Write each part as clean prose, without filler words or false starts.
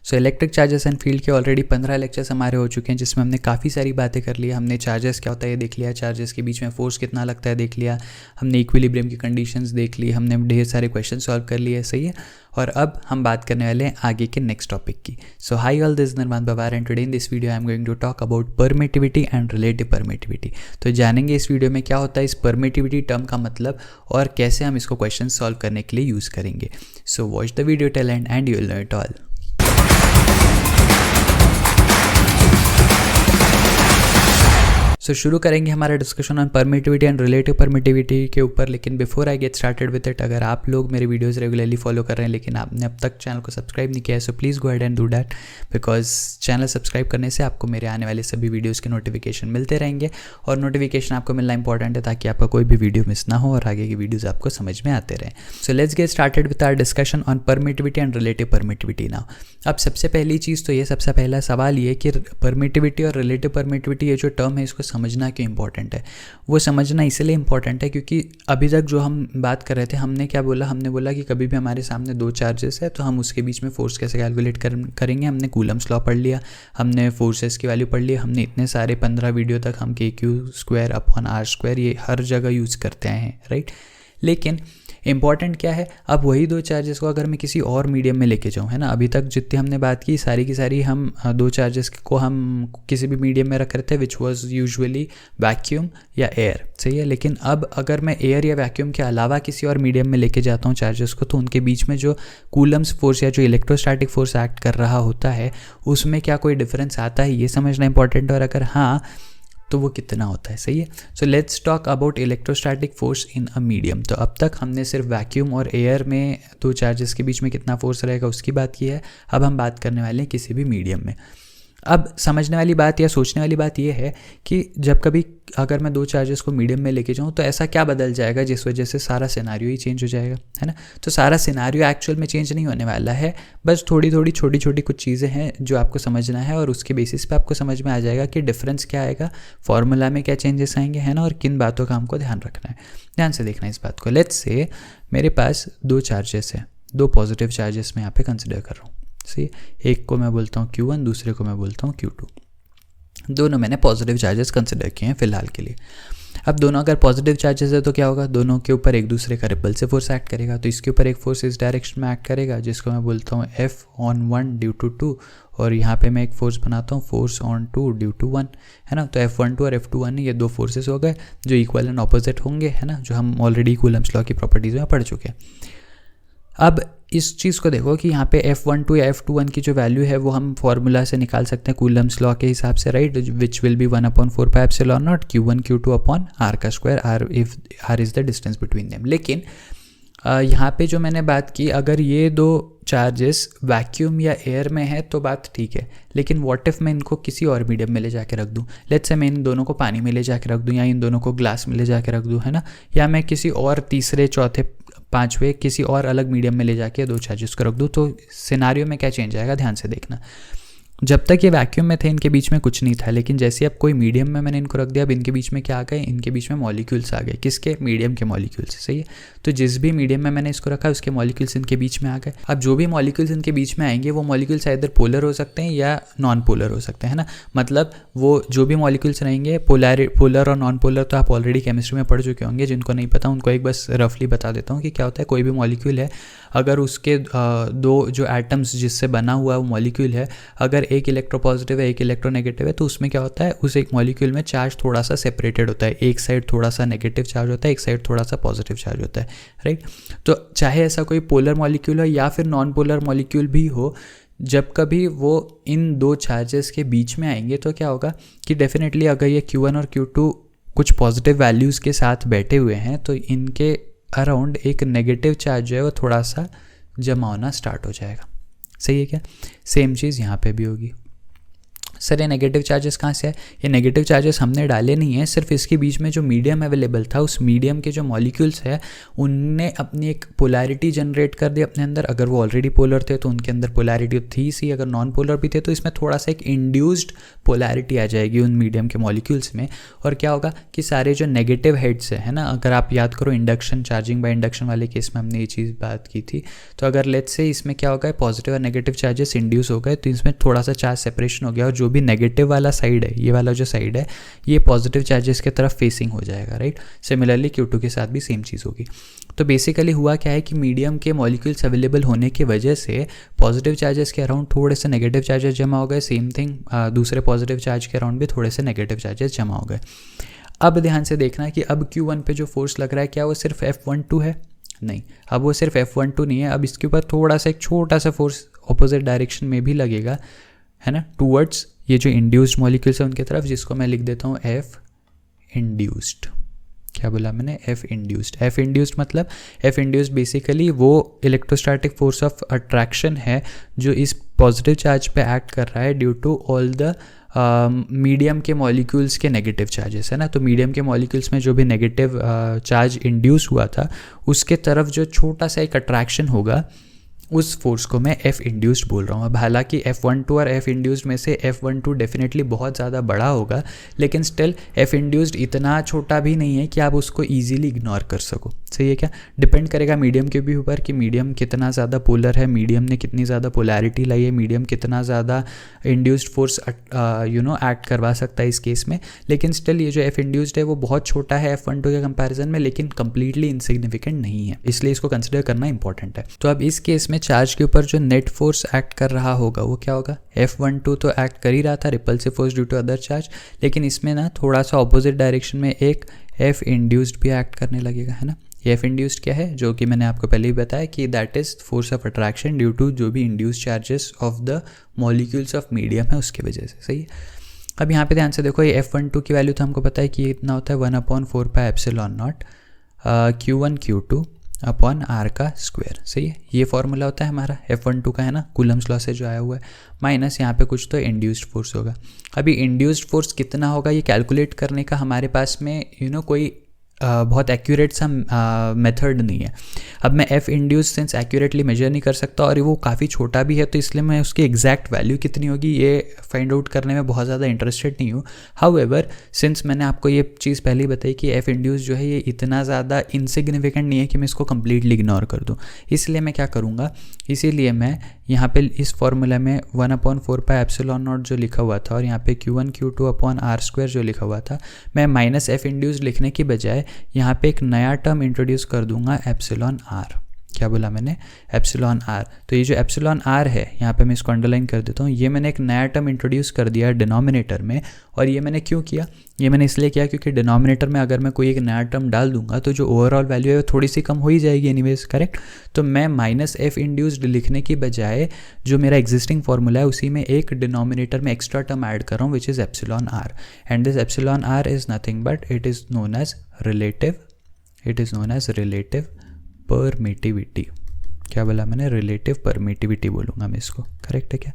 So electric charges and field के already 15 lectures हमारे हो चुके हैं, जिसमें हमने काफ़ी सारी बातें कर ली। हमने चार्जेस क्या होता है ये देख लिया, चार्जेस के बीच में फोर्स कितना लगता है देख लिया, हमने इक्विलिब्रियम की कंडीशंस देख ली, हमने ढेर सारे क्वेश्चन सॉल्व कर लिए, सही है। और अब हम बात करने वाले हैं आगे के नेक्स्ट टॉपिक की। सो high all, this Nirman Bawar and today in this video I am going to talk about permittivity and relative permittivity. तो जानेंगे इस वीडियो में क्या होता है इस परमिटिविटी टर्म का मतलब और कैसे हम इसको क्वेश्चन सॉल्व करने के लिए यूज़ करेंगे। So watch the video till end you will know it all. So शुरू करेंगे हमारा discussion on permittivity and relative permittivity के ऊपर। लेकिन before I get started with it, अगर आप लोग मेरे वीडियोस रेगुलरली फॉलो कर रहे हैं लेकिन आपने अब तक चैनल को सब्सक्राइब नहीं किया है, so please go ahead and do that, because channel subscribe करने से आपको मेरे आने वाले सभी वीडियोज़ के नोटिफिकेशन मिलते रहेंगे। और नोटिफिकेशन आपको मिलना इंपॉर्टेंट है ताकि आपका कोई भी वीडियो मिस ना हो और आगे की वीडियोज़ आपको समझ में आते रहें। So let's get started with our discussion on permittivity and relative permittivity now. अब सबसे पहली चीज़ तो ये, सबसे पहला सवाल ये कि परमिटिविटी और रिलेटिव परमिटिविटी ये जो टर्म है इसको समझना क्यों इंपॉर्टेंट है। वो समझना इसलिए इंपॉर्टेंट है क्योंकि अभी तक जो हम बात कर रहे थे हमने क्या बोला, हमने बोला कि कभी भी हमारे सामने दो चार्जेस है तो हम उसके बीच में फोर्स कैसे कैलकुलेट करेंगे। हमने कूलम्स लॉ पढ़ लिया, हमने फोर्सेस की वैल्यू पढ़ ली, हमने इतने सारे 15 वीडियो तक हम KQ² ये हर जगह यूज़ करते हैं, राइट। लेकिन इंपॉर्टेंट क्या है, अब वही दो चार्जेस को अगर मैं किसी और मीडियम में लेके जाऊँ, है ना। अभी तक जितनी हमने बात की सारी की सारी हम दो चार्जेस को हम किसी भी मीडियम में रख रहे थे विच वाज यूजुअली वैक्यूम या एयर, सही है। लेकिन अब अगर मैं एयर या वैक्यूम के अलावा किसी और मीडियम में लेके जाता हूँ चार्जेस को, तो उनके बीच में जो कूलम्स फोर्स या जो इलेक्ट्रोस्टैटिक फोर्स एक्ट कर रहा होता है उसमें क्या कोई डिफरेंस आता है, ये समझना इंपॉर्टेंट है। और अगर हाँ तो वो कितना होता है, सही है। So let's talk about electrostatic force in a medium. तो अब तक हमने सिर्फ वैक्यूम और एयर में दो चार्जेस के बीच में कितना फोर्स रहेगा उसकी बात की है। अब हम बात करने वाले हैं किसी भी मीडियम में। अब समझने वाली बात या सोचने वाली बात यह है कि जब कभी अगर मैं दो चार्जेस को मीडियम में लेके जाऊँ तो ऐसा क्या बदल जाएगा जिस वजह से सारा सिनारियो ही चेंज हो जाएगा, है ना। तो सारा सिनारियो एक्चुअल में चेंज नहीं होने वाला है, बस थोड़ी थोड़ी छोटी छोटी कुछ चीज़ें हैं जो आपको समझना है और उसके बेसिस पे आपको समझ में आ जाएगा कि डिफरेंस क्या आएगा, फॉर्मूला में क्या चेंजेस आएंगे, है ना, और किन बातों का हमको ध्यान रखना है। ध्यान से देखना है इस बात को। लेट्स से मेरे पास दो चार्जेस हैं, दो पॉजिटिव चार्जेस मैं यहाँ पे कंसिडर कर रहा हूँ, सही। एक को मैं बोलता हूँ Q1, दूसरे को मैं बोलता हूँ Q2। दोनों मैंने पॉजिटिव चार्जेस कंसिडर किए हैं फिलहाल के लिए। अब दोनों अगर पॉजिटिव चार्जेस है तो क्या होगा, दोनों के ऊपर एक दूसरे का रिपल्सिव फोर्स एक्ट करेगा। तो इसके ऊपर एक फोर्स इस डायरेक्शन में एक्ट करेगा जिसको मैं बोलता हूँ F/1 ड्यू टू 2, और यहाँ पे मैं एक फोर्स बनाता हूँ F/2 ड्यू टू 1, है ना। तो F12 और F21 ये दो फोर्सेस हो गए जो इक्वल एंड ऑपोजिट होंगे, है ना, जो हम ऑलरेडी कूलम्स लॉ की प्रॉपर्टीज़ में पढ़ चुके हैं। अब इस चीज़ को देखो कि यहाँ पे F12 या F21 की जो वैल्यू है वो हम फॉर्मूला से निकाल सकते हैं कूलम्स लॉ के हिसाब से, right, which will be 1/4πε0 Q1 Q2/r², r if r is the distance between them. लेकिन यहाँ पे जो मैंने बात की, अगर ये दो चार्जेस वैक्यूम या एयर में है तो बात ठीक है, लेकिन व्हाट इफ मैं इनको किसी और मीडियम में ले जाके रख दूँ। लेट्स से मैं इन दोनों को पानी में ले जाके रख दूँ या इन दोनों को ग्लास में ले जाके रख दूँ, है ना, या मैं किसी और तीसरे चौथे पांचवे किसी और अलग मीडियम में ले जाके दो चार्जेस को रख दूँ, तो सिनारियो में क्या चेंज आएगा, ध्यान से देखना। जब तक ये वैक्यूम में थे इनके बीच में कुछ नहीं था, लेकिन जैसे अब कोई मीडियम में मैंने इनको रख दिया, अब इनके बीच में क्या आ गए, इनके बीच में मॉलिक्यूल्स आ गए। किसके, मीडियम के मॉलिक्यूल्स, सही है। तो जिस भी मीडियम में मैंने इसको रखा उसके मॉलिक्यूल्स इनके बीच में आ गए। अब जो भी मॉलिक्यूल्स इनके बीच में आएंगे वो मॉलिक्यूल्स इधर पोलर हो सकते हैं या नॉन पोलर हो सकते हैं, है ना। मतलब वो जो भी मॉलिक्यूल्स रहेंगे पोलर और नॉन पोलर तो आप ऑलरेडी केमिस्ट्री में पढ़ चुके होंगे। जिनको नहीं पता उनको एक बस रफली बता देता हूँ कि क्या होता है। कोई भी मॉलिक्यूल है, अगर उसके दो जो एटम्स जिससे बना हुआ वो मॉलिक्यूल है, अगर एक इलेक्ट्रोपॉजिटिव है एक इलेक्ट्रोनेगेटिव है, तो उसमें क्या होता है, उस एक मॉलिक्यूल में चार्ज थोड़ा सा सेपरेटेड होता है। एक साइड थोड़ा सा नेगेटिव चार्ज होता है, एक साइड थोड़ा सा पॉजिटिव चार्ज होता है, राइट। तो चाहे ऐसा कोई पोलर मॉलिक्यूल हो या फिर नॉन पोलर मॉलिक्यूल भी हो, जब कभी वो इन दो चार्जेस के बीच में आएंगे तो क्या होगा कि डेफिनेटली अगर ये Q1 और Q2 कुछ पॉजिटिव वैल्यूज़ के साथ बैठे हुए हैं तो इनके अराउंड एक नेगेटिव चार्ज जो है वो थोड़ा सा जमा होना स्टार्ट हो जाएगा, सही है क्या। सेम चीज़ यहाँ पे भी होगी। सर ये नेगेटिव चार्जेस कहाँ से है? ये नेगेटिव चार्जेस हमने डाले नहीं है, सिर्फ इसके बीच में जो मीडियम अवेलेबल था उस मीडियम के जो मॉलिक्यूल्स है उनने अपनी एक पोलैरिटी जनरेट कर दी अपने अंदर। अगर वो ऑलरेडी पोलर थे तो उनके अंदर पोलैरिटी थी सी, अगर नॉन पोलर भी थे तो इसमें थोड़ा सा एक इंड्यूस्ड पोलैरिटी आ जाएगी उन मीडियम के मॉलिक्यूल्स में। और क्या होगा कि सारे जो नेगेटिव हेड्स है ना, अगर आप याद करो इंडक्शन चार्जिंग बाय इंडक्शन वाले केस में हमने ये चीज़ बात की थी, तो अगर लेट्स से इसमें क्या होगा पॉजिटिव और नेगेटिव चार्जेस इंड्यूस हो गए तो इसमें थोड़ा सा चार्ज सेपरेशन हो गया और जो भी नेगेटिव वाला साइड है, ये वाला जो साइड है ये पॉजिटिव चार्जेस की तरफ फेसिंग हो जाएगा, राइट। सिमिलरली Q2 के साथ भी सेम चीज़ होगी। तो बेसिकली हुआ क्या है कि मीडियम के मॉलिक्यूल्स अवेलेबल होने की वजह से पॉजिटिव चार्जेस के अराउंड थोड़े से नेगेटिव चार्जेस जमा हो गए, सेम थिंग दूसरे पॉजिटिव चार्ज के अराउंड भी थोड़े से नेगेटिव चार्जेस जमा हो गए। अब ध्यान से देखना कि अब Q1 पे जो फोर्स लग रहा है क्या वो सिर्फ F12 है? नहीं, अब वो सिर्फ F12 नहीं है, अब इसके ऊपर थोड़ा सा एक छोटा सा फोर्स ऑपोजिट डायरेक्शन में भी लगेगा, है ना, टूवर्ड्स ये जो इंड्यूस्ड मॉलिक्यूल्स है उनके तरफ, जिसको मैं लिख देता हूँ F इंड्यूस्ड। क्या बोला मैंने? F induced. F इंड्यूस्ड मतलब F इंड्यूस्ड बेसिकली वो इलेक्ट्रोस्टैटिक फोर्स ऑफ अट्रैक्शन है जो इस पॉजिटिव चार्ज पे एक्ट कर रहा है due to all the medium के मॉलिक्यूल्स के नेगेटिव चार्जेस, है ना। तो मीडियम के मॉलिक्यूल्स में जो भी नेगेटिव चार्ज इंड्यूस हुआ था उसके तरफ जो छोटा सा एक अट्रैक्शन होगा उस फोर्स को मैं F इंड्यूस्ड बोल रहा हूँ। अब हालांकि F12 और F इंड्यूस्ड में से F12 डेफिनेटली बहुत ज़्यादा बड़ा होगा, लेकिन स्टिल F इंड्यूस्ड इतना छोटा भी नहीं है कि आप उसको ईजिली इग्नोर कर सको। सही है क्या? डिपेंड करेगा मीडियम के भी ऊपर कि मीडियम कितना ज़्यादा पोलर है, मीडियम ने कितनी ज़्यादा पोलैरिटी लाई है, मीडियम कितना ज़्यादा इंड्यूस्ड फोर्स एक्ट करवा सकता है इस केस में। लेकिन स्टिल ये जो F इंड्यूस्ड है वो बहुत छोटा है F12 के कंपैरिजन में, लेकिन कंप्लीटली इनसिग्निफिकेंट नहीं है, इसलिए इसको कंसिडर करना इंपॉर्टेंट है। तो अब इस केस में चार्ज के ऊपर जो नेट फोर्स एक्ट कर रहा होगा वो क्या होगा? F12 तो एक्ट कर ही रहा था, repulsive force due to other charge, लेकिन इसमें ना थोड़ा सा ऑपोजिट डायरेक्शन में एक F इंड्यूस्ड भी एक्ट करने लगेगा, है ना। ये F इंड्यूस्ड क्या है? जो कि मैंने आपको पहले ही बताया कि that is force of attraction due to जो भी induced charges of the molecules of medium है उसकी वजह से। सही है। अब यहाँ पे ध्यान से देखो, ये F12 की वैल्यू तो हमको पता है कि ये इतना होता है 1/4πε0 Q1 Q2 अपॉन R का स्क्वायर। सही है, ये फॉर्मूला होता है हमारा F12 का, है ना, कूलम्स लॉ से जो आया हुआ है, माइनस यहाँ पे कुछ तो इंड्यूस्ड फोर्स होगा। अभी इंड्यूस्ड फोर्स कितना होगा ये कैलकुलेट करने का हमारे पास में कोई बहुत एक्यूरेट सा मेथड नहीं है। अब मैं F induce sense accurately measure नहीं कर सकता और वो काफ़ी छोटा भी है, तो इसलिए मैं उसकी एग्जैक्ट वैल्यू कितनी होगी ये फाइंड आउट करने में बहुत ज़्यादा इंटरेस्टेड नहीं हूँ। हाउएवर सिंस मैंने आपको ये चीज़ पहले ही बताई कि F इंड्यूस जो है ये इतना ज़्यादा इनसिग्निफिकेंट नहीं है कि मैं इसको कम्प्लीटली इग्नोर कर दूँ, इसलिए मैं क्या करूँगा, इसीलिए मैं यहाँ पे इस फॉर्मूला में 1/4πε0 जो लिखा हुआ था और यहाँ पे Q1 Q2 अपॉन R² जो लिखा हुआ था, मैं माइनस F इंड्यूस लिखने की बजाय यहाँ पे एक नया टर्म इंट्रोड्यूस कर दूंगा एप्सिलॉन आर। क्या बोला मैंने? Epsilon R. तो ये जो एप्सिलॉन आर है यहाँ पे मैं इसको अंडरलाइन कर देता हूँ, ये मैंने एक नया टर्म इंट्रोड्यूस कर दिया डिनोमिनेटर में। और ये मैंने क्यों किया? ये मैंने इसलिए किया क्योंकि डिनोमिनेटर में अगर मैं कोई एक नया टर्म डाल दूंगा तो जो ओवरऑल वैल्यू है वो थोड़ी सी कम हो ही जाएगी एनीवेज, करेक्ट। तो मैं माइनस F इंड्यूस्ड लिखने की बजाय जो मेरा एग्जिस्टिंग फॉर्मूला है उसी में एक डिनोमिनेटर में एक्स्ट्रा टर्म ऐड कर रहा हूँ which is epsilon R, and this epsilon R is nothing but it is known as relative permittivity. क्या बोला मैंने? रिलेटिव परमिटिविटी बोलूँगा मैं इसको, करेक्ट है क्या?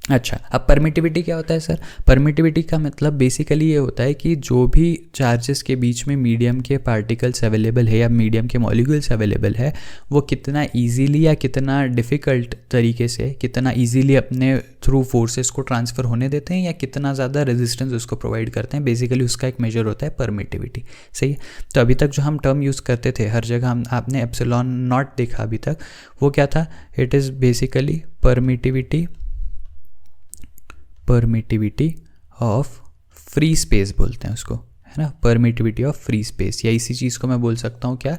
अच्छा, अब परमिटिविटी क्या होता है सर? परमिटिविटी का मतलब बेसिकली ये होता है कि जो भी चार्जेस के बीच में मीडियम के पार्टिकल्स अवेलेबल है या मीडियम के मॉलिक्यूल्स अवेलेबल है वो कितना इजीली या कितना डिफ़िकल्ट तरीके से, कितना इजीली अपने थ्रू फोर्सेस को ट्रांसफ़र होने देते हैं या कितना ज़्यादा रेजिस्टेंस उसको प्रोवाइड करते हैं, बेसिकली उसका एक मेजर होता है परमिटिविटी। सही है। तो अभी तक जो हम टर्म यूज़ करते थे हर जगह, हम आपने एप्सिलॉन नॉट देखा अभी तक, वो क्या था? It is basically permittivity of free space बोलते हैं उसको, है ना, परमिटिविटी ऑफ फ्री स्पेस, या इसी चीज़ को मैं बोल सकता हूँ क्या,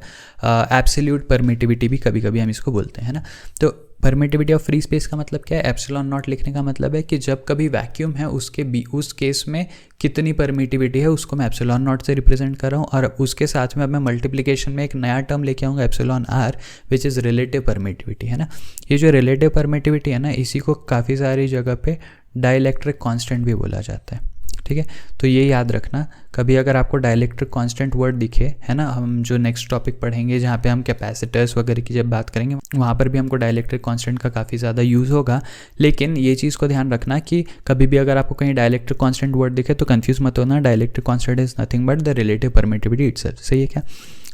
एब्सोल्यूट परमिटिविटी भी कभी कभी हम इसको बोलते हैं, है ना। तो परमिटिविटी ऑफ फ्री स्पेस का मतलब क्या है? एप्सिलॉन नॉट लिखने का मतलब है कि जब कभी वैक्यूम है उस केस में कितनी परमिटिविटी है उसको मैं एप्सिलॉन नॉट से रिप्रेजेंट कर रहा हूँ, और उसके साथ में अब मैं मल्टीप्लिकेशन में एक नया टर्म लेके आऊँगा epsilon R which is relative permittivity, है ना। ये जो रिलेटिव परमिटिविटी है ना, इसी को काफ़ी सारी जगह पे डाइलेक्ट्रिक कांस्टेंट भी बोला जाता है, ठीक है। तो ये याद रखना, कभी अगर आपको डाइलेक्ट्रिक कांस्टेंट वर्ड दिखे, है ना, हम जो नेक्स्ट टॉपिक पढ़ेंगे जहाँ पे हम कैपेसिटर्स वगैरह की जब बात करेंगे वहाँ पर भी हमको डाइलेक्ट्रिक कांस्टेंट का काफ़ी ज़्यादा यूज़ होगा। लेकिन ये चीज़ को ध्यान रखना कि कभी भी अगर आपको कहीं डाइलेक्ट्रिक कांस्टेंट वर्ड दिखे तो कंफ्यूज मत होना, dielectric constant is nothing but the relative permittivity itself. सही है क्या?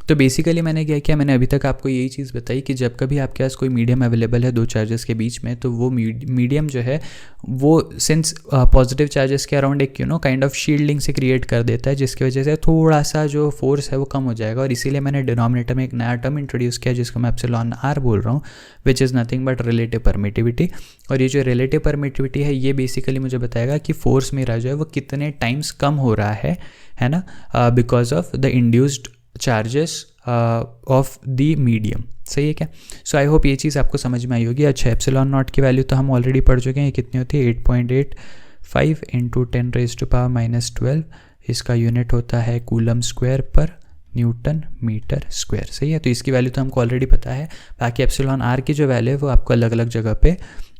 तो बेसिकली मैंने क्या किया, मैंने अभी तक आपको यही चीज़ बताई कि जब कभी आपके पास कोई मीडियम अवेलेबल है दो चार्जेस के बीच में, तो वो मीडियम जो है वो सिंस पॉजिटिव चार्जेस के अराउंड एक काइंड ऑफ शील्डिंग से क्रिएट कर देता है, जिसकी वजह से थोड़ा सा जो फोर्स है वो कम हो जाएगा। और इसीलिए मैंने डिनोमिनेटर में एक नया टर्म इंट्रोड्यूस किया जिसको मैं एप्सिलॉन आर बोल रहा हूँ, which is nothing but relative permittivity. और ये जो रिलेटिव परमिटिविटी है ये बेसिकली मुझे बताएगा कि फोर्स मेरा जो है वो कितने टाइम्स कम हो रहा है ना, because of the induced charges of the medium. सही है क्या? सो आई होप ये चीज़ आपको समझ में आई होगी। अच्छा, एप्सिलॉन नॉट की वैल्यू तो हम ऑलरेडी पढ़ चुके हैं, ये कितनी होती है 8.85 इंटू 10⁻⁻12। इसका यूनिट होता है कूलम स्क्वायर पर न्यूटन मीटर स्क्वायर। सही है, तो इसकी वैल्यू तो हमको ऑलरेडी पता है। बाकी एप्सिलॉन आर की जो वैल्यू है वो आपको अलग अलग जगह पे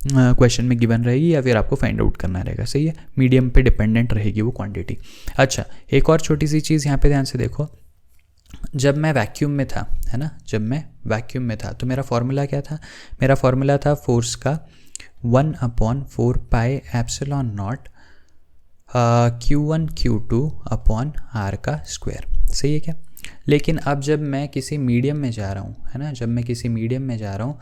क्वेश्चन में गिवन रहेगी या फिर आपको फाइंड आउट करना रहेगा। सही है, मीडियम पे डिपेंडेंट रहेगी वो क्वांटिटी। अच्छा, एक और छोटी सी चीज़ यहाँ पे ध्यान से देखो, जब मैं वैक्यूम में था, है ना, जब मैं वैक्यूम में था तो मेरा फॉर्मूला क्या था? मेरा फॉर्मूला था फोर्स का 1/4 pi epsilon not Q1 Q2 upon R का स्क्वायर। सही है क्या? लेकिन अब जब मैं किसी मीडियम में जा रहा हूँ, है ना, जब मैं किसी मीडियम में जा रहा हूँ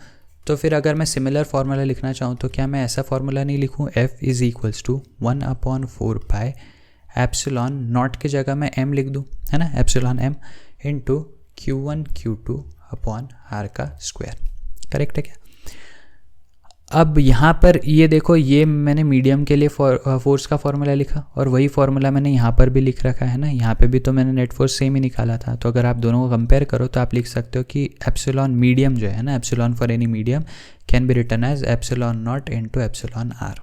तो फिर अगर मैं सिमिलर फार्मूला लिखना चाहूँ तो क्या मैं ऐसा फार्मूला नहीं लिखूँ, F is equals to 1/4 pi epsilon naught की जगह मैं M लिख दूँ, है ना, epsilon M into Q1 Q2 upon R का स्क्वायर। करेक्ट है क्या? अब यहाँ पर ये देखो, ये मैंने मीडियम के लिए फोर्स का फॉर्मूला लिखा और वही फॉर्मूला मैंने यहाँ पर भी लिख रखा है ना, यहाँ पे भी तो मैंने नेट फोर्स सेम ही निकाला था। तो अगर आप दोनों को कंपेयर करो तो आप लिख सकते हो कि एप्सिलॉन मीडियम जो है ना, epsilon for any medium can be written as epsilon naught into epsilon R.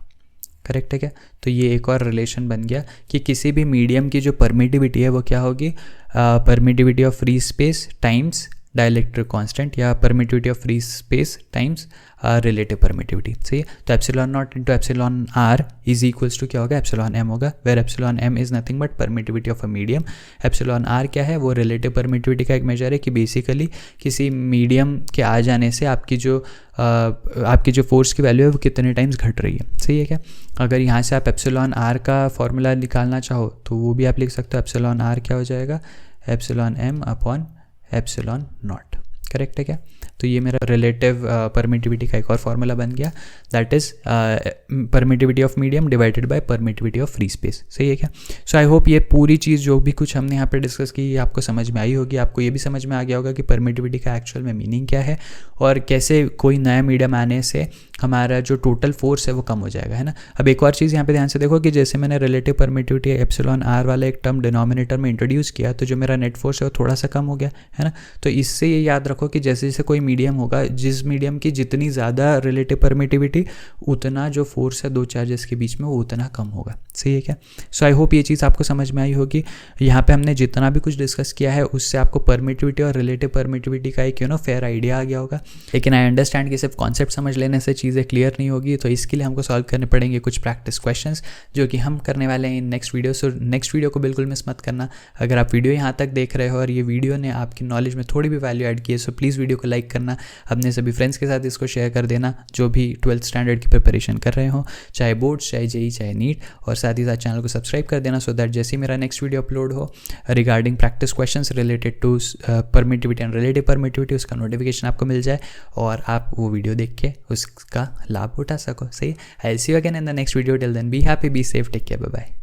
Correct है क्या? तो ये एक और रिलेशन बन गया कि किसी भी मीडियम की जो परमिटिविटी है वो क्या होगी, permittivity of free space times dielectric constant या permittivity of free space times relative permittivity. सही है, तो epsilon naught into epsilon r is equals to क्या होगा, एप्सिलॉन एम होगा, where epsilon m is nothing but permittivity of a medium. Epsilon r क्या है, वो रिलेटिव परमिटिविटी का एक मेजर है कि बेसिकली किसी मीडियम के आ जाने से आपकी जो फोर्स की वैल्यू है वो कितने टाइम्स घट रही है। सही है क्या? अगर यहाँ से आप एप्सिलॉन आर का फॉर्मूला निकालना चाहो तो वो भी आप लिख सकते हो, एप्सिलॉन आर क्या हो जाएगा, epsilon M upon epsilon naught. Correct है क्या? तो ये मेरा रिलेटिव परमिटिविटी का एक और फॉर्मूला बन गया, that is permittivity of medium divided by permittivity of free space. सही है क्या? सो आई होप ये पूरी चीज़ जो भी कुछ हमने यहाँ पे डिस्कस की ये आपको समझ में आई होगी। आपको ये भी समझ में आ गया होगा कि परमिटिविटी का एक्चुअल में मीनिंग क्या है और कैसे कोई नया मीडियम आने से हमारा जो टोटल फोर्स है वो कम हो जाएगा, है ना। अब एक और चीज़ यहाँ पे ध्यान से देखो कि जैसे मैंने रिलेटिव परमिटिविटी एप्सिलॉन आर वाला एक टर्म डिनोमिनेटर में इंट्रोड्यूस किया तो जो मेरा नेट फोर्स है वो थोड़ा सा कम हो गया, है ना। तो इससे ये याद रखो कि जैसे जैसे कोई मीडियम होगा, जिस मीडियम की जितनी ज़्यादा रिलेटिव परमिटिविटी उतना जो फोर्स है दो चार्जेस के बीच में वो उतना कम होगा। सही है क्या? सो आई होप ये चीज़ आपको समझ में आई होगी। यहाँ पे हमने जितना भी कुछ डिस्कस किया है उससे आपको परमिटिविटी और रिलेटिव परमिटिविटी का एक फेयर आइडिया आ गया होगा। लेकिन आई अंडरस्टैंड कि सिर्फ कॉन्सेप्ट समझ लेने से चीज़ें क्लियर नहीं होगी, तो इसके लिए हमको सॉल्व करने पड़ेंगे कुछ प्रैक्टिस क्वेश्चंस जो कि हम करने वाले हैं in next video. So next video को बिल्कुल मिस मत करना। अगर आप वीडियो यहाँ तक देख रहे हो और ये वीडियो ने आपकी नॉलेज में थोड़ी भी वैल्यू ऐड की है, सो प्लीज़ वीडियो को लाइक करना, अपने सभी फ्रेंड्स के साथ इसको शेयर कर देना जो भी 12th स्टैंडर्ड की प्रिपरेशन कर रहे हो, चाहे बोर्ड्स, चाहे जेई, चाहे नीट, और साथ ही साथ चैनल को सब्सक्राइब कर देना सो दैट जैसे ही मेरा नेक्स्ट वीडियो अपलोड हो regarding practice questions related to permittivity and relative permittivity उसका नोटिफिकेशन आपको मिल जाए और आप वो वीडियो देख के उसका लाभ उठा सको। सही, I see you again in the next video. Till then be happy, be safe, take care, bye bye.